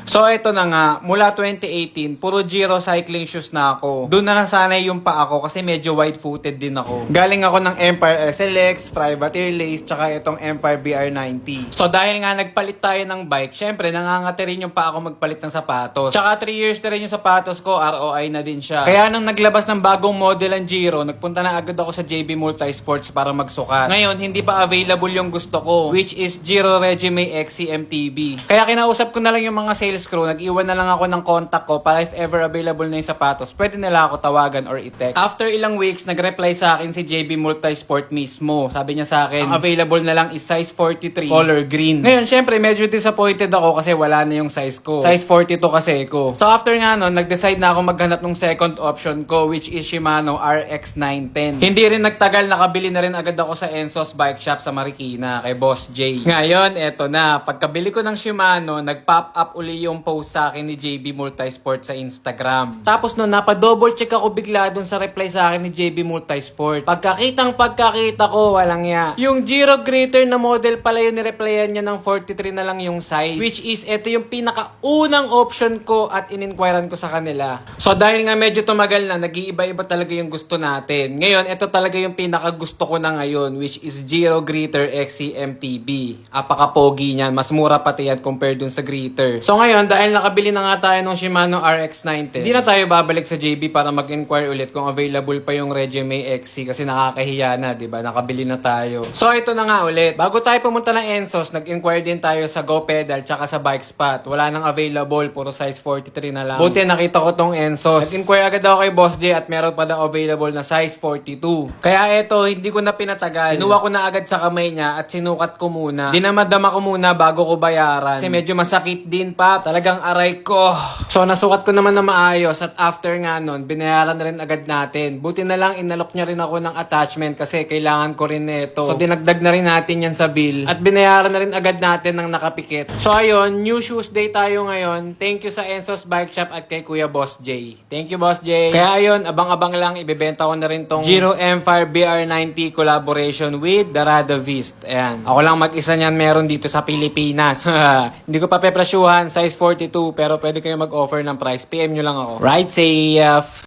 So ito na nga, mula 2018, puro Giro cycling shoes na ako. Doon na nasanay yung pa ako kasi medyo wide-footed din ako. Galing ako ng Empire SLX, Privateer Lace, tsaka itong Empire BR90. So dahil nga nagpalit tayo ng bike, syempre nangangati rin yung pa ako magpalit ng sapatos. Tsaka 3 years na rin yung sapatos ko, ROI na din siya. Kaya nung naglabas ng bagong model ang Giro, nagpunta na agad ako sa JB Multisports para magsukat. Ngayon, hindi pa available yung gusto ko, which is Giro Regime XC MTB. Kaya kinausap ko na lang yung mga sales crew, nag-iwan na lang ako ng contact ko para if ever available na yung sapatos, pwede nila ako tawagan or i-text. After ilang weeks, nag-reply sa akin si JB Multisport mismo. Sabi niya sa akin, ang available na lang is size 43, color green. Ngayon, syempre, medyo disappointed ako kasi wala na yung size ko. Size 42 kasi ko. So after nga nun, nag-decide na ako maghanap ng second option ko, which is Shimano RX910. Hindi rin nagtagal, nakabili na rin agad ako sa Enzo's Bike Shop sa Marikina, kay Boss J. Ngayon, eto na. Pagkabili ko ng Shimano, nag-pop up uli yung post sa akin ni JB Multisport sa Instagram. Tapos nun, napa-double check ako bigla dun sa reply sa akin ni JB Multisport. Pagkakita ko, walang ya. Yung Giro Greater na model pala yung nireplyan niya ng 43 na lang yung size. Which is, ito yung pinakaunang option ko at in-inquiran ko sa kanila. So dahil nga medyo tumagal na, nag-iiba-iba talaga yung gusto natin. Ngayon, ito talaga yung pinakagusto ko na ngayon, which is Giro Greater XC MTB. Apaka-pogi niyan. Mas mura pati yan compared dun sa Greater. So ngayon, dahil nakabili na nga tayo ng Shimano RX910, hindi na tayo babalik sa JB para mag-inquire ulit kung available pa yung Regime XC kasi nakakahiya na, diba? Nakabili na tayo. So ito na nga ulit. Bago tayo pumunta ng Enzo's, nag-inquire din tayo sa Go Pedal tsaka sa Bike Spot. Wala nang available, puro size 43 na lang. Buti nakita ko tong Enzo's. Nag-inquire agad ako kay Boss J at meron pa daw available na size 42. Kaya ito, hindi ko na pinatagal. Kinuha ko na agad sa kamay niya at sinukat ko muna. Dinamadama ko muna bago ko bayaran. Kasi medyo masakit din pa. Talagang aray ko. So nasukat ko naman na maayos at after nga nun, binayaran na rin agad natin. Buti na lang inalok niya rin ako ng attachment kasi kailangan ko rin nito. So dinagdag na rin natin yan sa bill. At binayaran na rin agad natin ng nakapikit. So ayun, new shoes day tayo ngayon. Thank you sa Enzo's Bike Shop at kay Kuya Boss J. Thank you Boss J. Kaya ayun, abang-abang lang, ibebenta ko na rin tong Giro Empire BR90 collaboration with the Radovisc. Ayan. Ako lang mag-isa niyan meron dito sa Pilipinas. Hindi ko pa pepresyuhan, size 42, pero pwede kayo mag-offer ng price. PM nyo lang ako. Right safe!